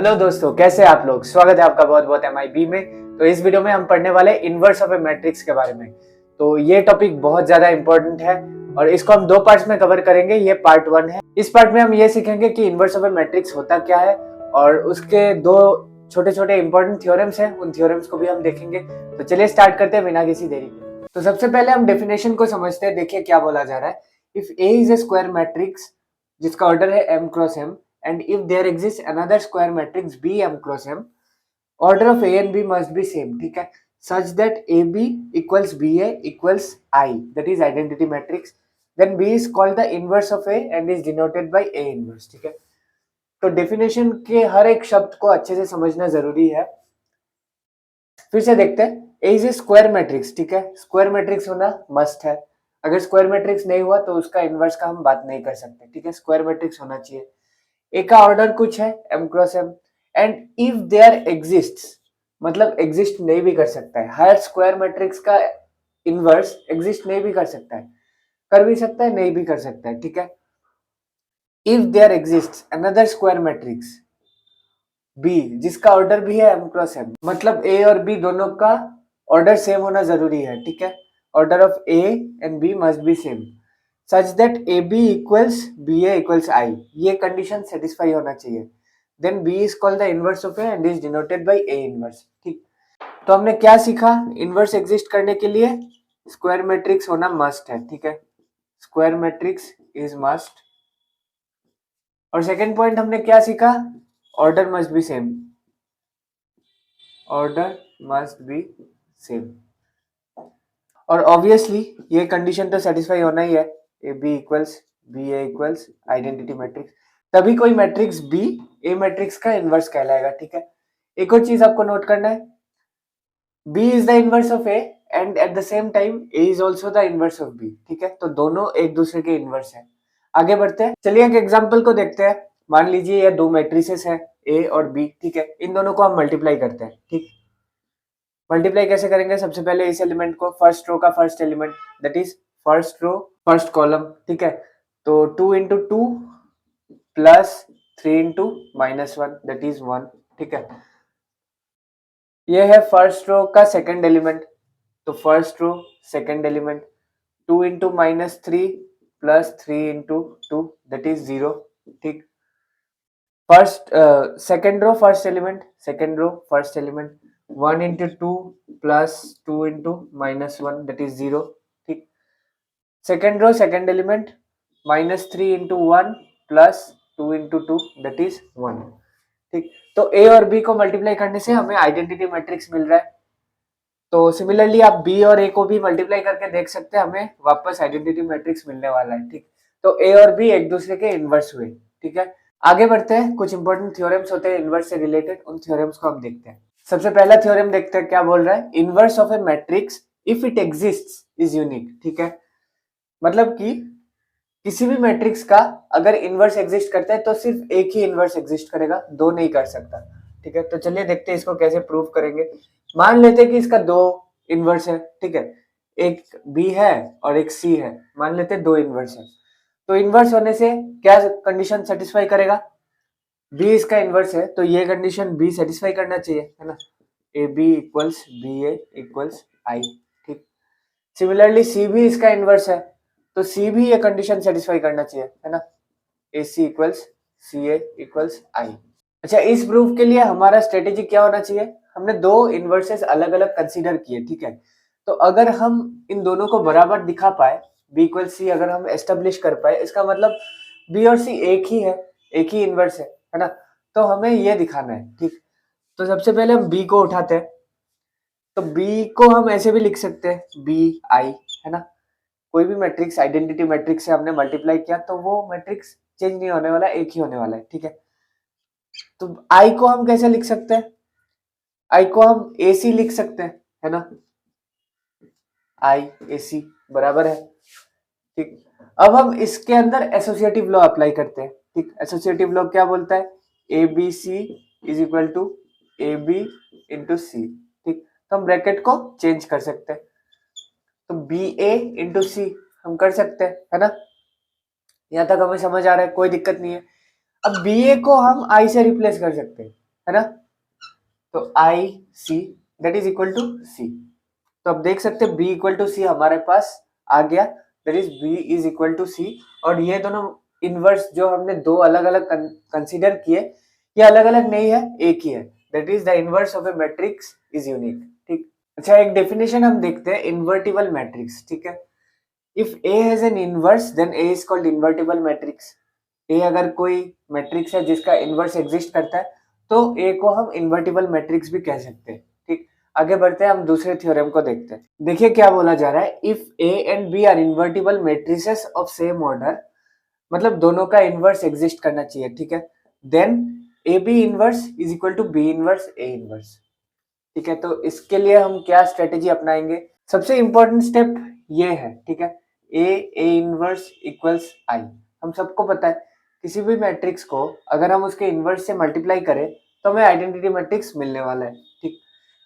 Hello दोस्तों, कैसे हैं आप लोग। स्वागत है आपका बहुत बहुत MIB में। तो इस वीडियो में हम पढ़ने वाले इनवर्स ऑफ ए मैट्रिक्स के बारे में। तो ये टॉपिक बहुत ज्यादा इंपॉर्टेंट है और इसको हम दो पार्ट्स में कवर करेंगे। ये पार्ट 1 है। इस पार्ट में हम ये सीखेंगे कि इनवर्स ऑफ ए मैट्रिक्स होता क्या है और उसके दो छोटे छोटे इंपॉर्टेंट थ्योरम्स हैं, उन थ्योरम्स को भी हम देखेंगे। तो चलिए स्टार्ट करते हैं बिना किसी देरी के। तो सबसे पहले हम डेफिनेशन को समझते हैं। देखिए क्या बोला जा रहा है। If A is a square matrix जिसका ऑर्डर है m cross m, and if there exists another square matrix B m cross m, order of A and B must be same, ठीक है, such that AB equals BA equals I, that is identity matrix. Then B is called the inverse of A and is denoted by A inverse, ठीक है। तो definition के हर एक शब्द को अच्छे से समझना जरूरी है। फिर से देखते हैं। A is a square matrix, ठीक है, स्क्वायर मैट्रिक्स होना मस्ट है। अगर स्क्वायर मैट्रिक्स नहीं हुआ तो उसका इनवर्स का हम बात नहीं कर सकते, ठीक है, स्क्वायर मैट्रिक्स होना चाहिए। ए का ऑर्डर कुछ है m cross m, and if there exists, मतलब एग्जिस्ट नहीं भी कर सकता है। हर स्क्वायर मैट्रिक्स का इनवर्स एग्जिस्ट नहीं भी कर सकता है, कर भी सकता है, नहीं भी कर सकता है, ठीक है। If there exists another square matrix B जिसका ऑर्डर भी है m क्रॉस m, मतलब A और B दोनों का ऑर्डर सेम होना जरूरी है, ठीक है। Order of A and B must be same such that AB equals BA equals I, ये कंडीशन सेटिस्फाई होना चाहिए। Then B is called the inverse of A and is denoted by A inverse, ठीक। तो हमने क्या सीखा। Inverse exist करने के लिए स्क्वायर मैट्रिक्स होना मस्ट है, ठीक है, स्क्वायर मैट्रिक्स इज मस्ट। और सेकेंड पॉइंट हमने क्या सीखा, order must be same, order must be same. और ऑब्वियसली ये कंडीशन तो सेटिस्फाई होना ही है, A B equals B A equals identity matrix, तभी कोई मैट्रिक्स बी ए मैट्रिक्स का इनवर्स कहलाएगा, ठीक है। एक और चीज आपको नोट करना है, B is the inverse of A and at the same time A is also the inverse of B, ठीक है। तो दोनों एक दूसरे के इनवर्स है। आगे बढ़ते हैं, चलिए एक एग्जाम्पल को देखते हैं। मान लीजिए ये दो मैट्रिसेस है ए और बी, ठीक है, इन दोनों को हम मल्टीप्लाई करते हैं, ठीक। मल्टीप्लाई कैसे करेंगे, सबसे पहले इस एलिमेंट को फर्स्ट रो का first element, that is first row first column, ठीक है। तो 2 into 2 plus 3 into -1 that is 1, ठीक है। ये है फर्स्ट रो का सेकंड एलिमेंट, तो first row second element 2 into -3 plus 3 into 2 that is 0, ठीक। First second row first element, second row first element 1 into 2 plus 2 into -1 that is 0, ठीक। Second row second element -3 into 1 plus 2 into 2 that is 1, ठीक। तो ए और B को multiply करने से हमें identity matrix मिल रहा है। तो सिमिलरली आप बी और ए को भी मल्टीप्लाई करके देख सकते हैं, हमें वापस आइडेंटिटी मैट्रिक्स मिलने वाला है, ठीक। तो ए और बी एक दूसरे के इनवर्स हुए, ठीक है। आगे बढ़ते हैं, कुछ इंपॉर्टेंट थ्योरम्स होते हैं इनवर्स से रिलेटेड, उन थ्योरम्स को हम देखते हैं। सबसे पहला थ्योरम देखते हैं क्या बोल रहा है, inverse of A matrix if it exists is unique, ठीक है। मतलब कि किसी भी मैट्रिक्स का अगर इनवर्स एग्जिस्ट करता है तो सिर्फ एक ही इनवर्स एग्जिस्ट करेगा, दो नहीं कर सकता, ठीक है। तो चलिए देखते हैं इसको कैसे प्रूव करेंगे। मान लेते हैं कि इसका दो इनवर्स है, ठीक है, एक बी है और एक सी है, मान लेते हैं दो इनवर्स है। तो इनवर्स होने से क्या कंडीशन सेटिस्फाई करेगा, बी इसका इनवर्स है तो ये कंडीशन बी सेटिस्फाई करना चाहिए, है ना, A B equals B A equals I, ठीक। सिमिलरली सी भी इसका इनवर्स है तो सी भी ये कंडीशन सेटिस्फाई करना चाहिए, है ना, ए सी इक्वल्स सी ए इक्वल्स आई। अच्छा, इस प्रूफ के लिए हमारा स्ट्रेटेजी क्या होना चाहिए, हमने दो इनवर्सेस अलग अलग कंसीडर किए, ठीक है। तो अगर हम इन दोनों को बराबर दिखा पाए, बी इक्वल सी अगर हम एस्टेब्लिश कर पाए, इसका मतलब बी और सी एक ही है, एक ही इनवर्स है ना। तो हमें ये दिखाना है, ठीक। तो सबसे पहले हम बी को उठाते हैं, तो बी को हम ऐसे भी लिख सकते हैं बी आई, है ना। कोई भी मैट्रिक्स आइडेंटिटी मैट्रिक्स से हमने मल्टीप्लाई किया तो वो मैट्रिक्स चेंज नहीं होने वाला, एक ही होने वाला है, ठीक है। तो आई को हम कैसे लिख सकते हैं, आई को हम ए सी लिख सकते हैं, है ना, आई ए सी बराबर है, ठीक। अब हम इसके अंदर एसोसिएटिव लॉ अप्लाई करते हैं, ठीक। एसोसिएटिव लॉ क्या बोलता है, A B C is equal to A B into C, ठीक। तो हम ब्रैकेट को चेंज कर सकते हैं, तो बी ए इंटू सी हम कर सकते हैं, है ना। यहाँ तक हमें समझ आ रहा है, कोई दिक्कत नहीं है। अब बी ए को हम आई से रिप्लेस कर सकते हैं, है ना। तो I C that is equal to C. तो अब देख सकते हैं बी इक्वल टू सी हमारे पास आ गया, that is B is equal to C. और ये दोनों इनवर्स जो हमने दो अलग अलग कंसीडर किए, ये अलग अलग नहीं है, एक ही है, that is the inverse of A matrix is unique. ठीक, अच्छा एक डेफिनेशन हम देखते हैं इन्वर्टिबल मैट्रिक्स। ठीक है, if A has an inverse then A is called invertible matrix. A अगर कोई मैट्रिक्स है जिसका इनवर्स एग्जिस्ट करता है तो ए को हम इन्वर्टिबल मैट्रिक्स भी कह सकते हैं। ठीक, आगे बढ़ते हैं, हम दूसरे थ्योरम को देखते हैं। देखिए क्या बोला जा रहा है, if A and B are invertible matrices of same order, मतलब दोनों का इनवर्स एग्जिस्ट करना चाहिए। ठीक है, then A B inverse is equal to B inverse A inverse. ठीक है, तो इसके लिए हम क्या स्ट्रेटेजी अपनाएंगे? सबसे इंपॉर्टेंट स्टेप ये है, ठीक है, ए इनवर्स इक्वल्स आई। हम सबको पता है किसी भी मैट्रिक्स को अगर हम उसके इनवर्स से मल्टीप्लाई करें तो हमें आइडेंटिटी मैट्रिक्स मिलने वाला है। ठीक,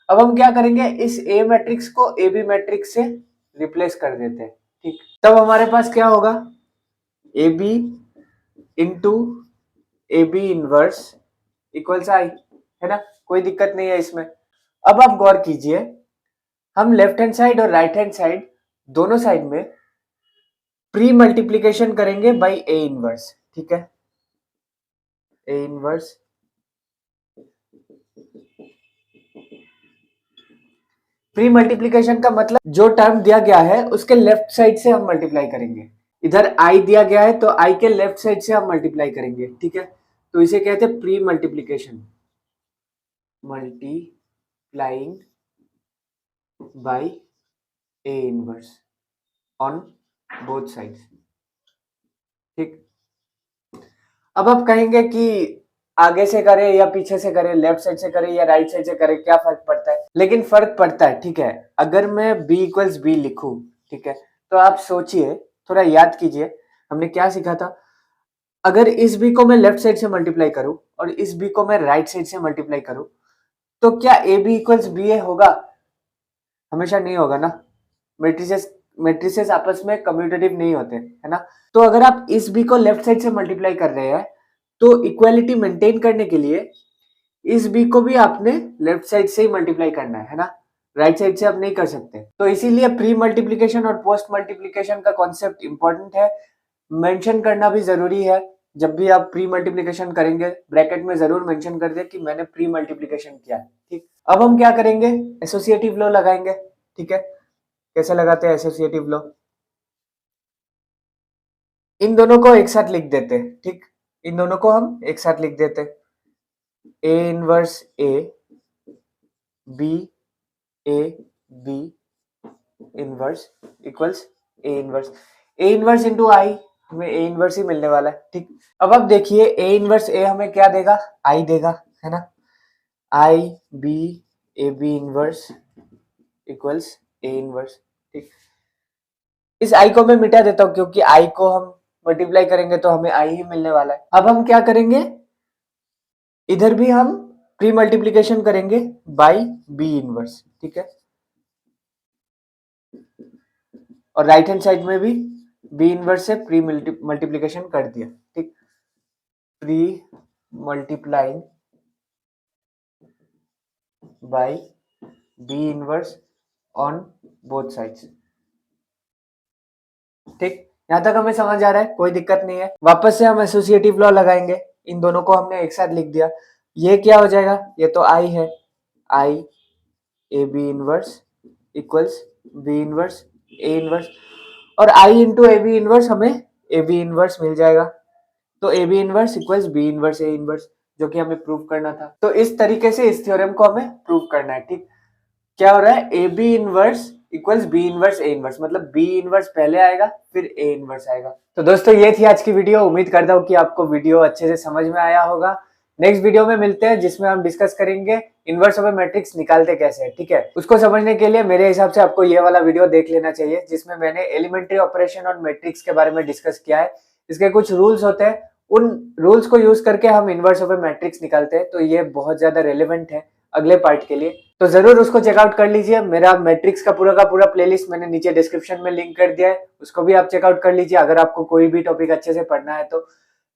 अब हम क्या करेंगे, इस ए मैट्रिक्स को ए बी मैट्रिक्स से रिप्लेस कर देते हैं। ठीक, तब हमारे पास क्या होगा, A B into A B inverse equals I, है ना, कोई दिक्कत नहीं है इसमें। अब आप गौर कीजिए, हम लेफ्ट हैंड साइड और राइट हैंड साइड दोनों साइड में प्री मल्टीप्लीकेशन करेंगे बाय ए इनवर्स। ठीक है, ए इनवर्स प्री मल्टीप्लीकेशन का मतलब जो टर्म दिया गया है उसके लेफ्ट साइड से हम मल्टीप्लाई करेंगे। इधर आई दिया गया है तो आई के लेफ्ट साइड से हम मल्टीप्लाई करेंगे। ठीक है, तो इसे कहते हैं pre multiplication, multiplying by A inverse on both sides. ठीक, अब आप कहेंगे कि आगे से करें या पीछे से करें, लेफ्ट साइड से करें या राइट साइड से करें, क्या फर्क पड़ता है? लेकिन फर्क पड़ता है। ठीक है, अगर मैं b इक्वल्स बी लिखूं, ठीक है, तो आप सोचिए, थोड़ा याद कीजिए हमने क्या सीखा था। अगर इस b को मैं लेफ्ट साइड से मल्टीप्लाई करूं और इस b को मैं राइट साइड से मल्टीप्लाई करूं तो क्या ए बी इक्वल्स बी ए होगा? हमेशा नहीं होगा ना, मैट्रिसेस आपस में कम्यूटेटिव नहीं होते, है ना। तो अगर आप इस b को लेफ्ट साइड से मल्टीप्लाई कर रहे हैं तो इक्वालिटी मेंटेन करने के लिए इस b को भी आपने लेफ्ट साइड से ही मल्टीप्लाई करना है ना, राइट साइड से आप नहीं कर सकते। तो इसीलिए प्री मल्टीप्लिकेशन और पोस्ट मल्टीप्लिकेशन का कॉन्सेप्ट इंपॉर्टेंट है, मेंशन करना भी जरूरी है। जब भी आप प्री मल्टीप्लिकेशन करेंगे ब्रैकेट में जरूर मेंशन कर दे कि मैंने प्री मल्टीप्लिकेशन किया है। ठीक, अब हम क्या करेंगे, एसोसिएटिव लॉ लगाएंगे। ठीक है, कैसे लगाते हैं एसोसिएटिव लॉ? इन दोनों को एक साथ लिख देते हैं। ठीक, इन दोनों को हम एक साथ लिख देते हैं, A inverse A B A B inverse equals A inverse into I, हमें ए इनवर्स ही मिलने वाला है। ठीक, अब आप देखिए ए इनवर्स ए हमें क्या देगा, आई देगा, है ना, I B A B inverse equals A inverse. ठीक, इस आई को मैं मिटा देता हूं क्योंकि आई को हम मल्टीप्लाई करेंगे तो हमें आई ही मिलने वाला है। अब हम क्या करेंगे, इधर भी हम प्री मल्टीप्लीकेशन करेंगे बाय बी इनवर्स। ठीक है, और राइट हैंड साइड में भी बी इनवर्स से प्री मल्टीप्लीकेशन कर दिया। ठीक, pre multiplying by B inverse on both sides. ठीक, यहां तक हमें समझ आ रहा है, कोई दिक्कत नहीं है। वापस से हम एसोसिएटिव लॉ लगाएंगे, इन दोनों को हमने एक साथ लिख दिया, ये क्या हो जाएगा, ये तो आई है, I A B inverse equals B inverse A inverse, और I into A B inverse हमें ए बी इनवर्स मिल जाएगा। तो A B inverse equals B inverse A inverse, जो कि हमें प्रूव करना था। तो इस तरीके से इस थ्योरम को हमें प्रूव करना है। ठीक, क्या हो रहा है, A B inverse equals B inverse A inverse, मतलब बी इनवर्स पहले आएगा फिर ए इनवर्स आएगा। तो दोस्तों ये थी आज की वीडियो, उम्मीद करता हूँ कि आपको वीडियो अच्छे से समझ में आया होगा। नेक्स्ट वीडियो में मिलते हैं जिसमें हम डिस्कस करेंगे इनवर्स ऑफ ए मैट्रिक्स निकालते कैसे है। ठीक है, उसको समझने के लिए मेरे हिसाब से आपको ये वाला वीडियो देख लेना चाहिए जिसमें मैंने एलिमेंट्री ऑपरेशन और मैट्रिक्स के बारे में डिस्कस किया है। इसके कुछ रूल्स होते हैं, उन रूल्स को यूज करके हम इनवर्स ऑफ ए मैट्रिक्स निकालते हैं। तो ये बहुत ज्यादा रेलेवेंट है अगले पार्ट के लिए, तो जरूर उसको चेकआउट कर लीजिए। मेरा मैट्रिक्स का पूरा प्लेलिस्ट मैंने नीचे डिस्क्रिप्शन में लिंक कर दिया है, उसको भी आप चेकआउट कर लीजिए अगर आपको कोई भी टॉपिक अच्छे से पढ़ना है तो।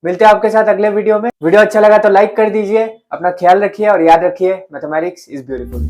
मिलते हैं आपके साथ अगले वीडियो में। वीडियो अच्छा लगा तो लाइक कर दीजिए, अपना ख्याल रखिए और याद रखिए मैथमेटिक्स इज ब्यूटीफुल।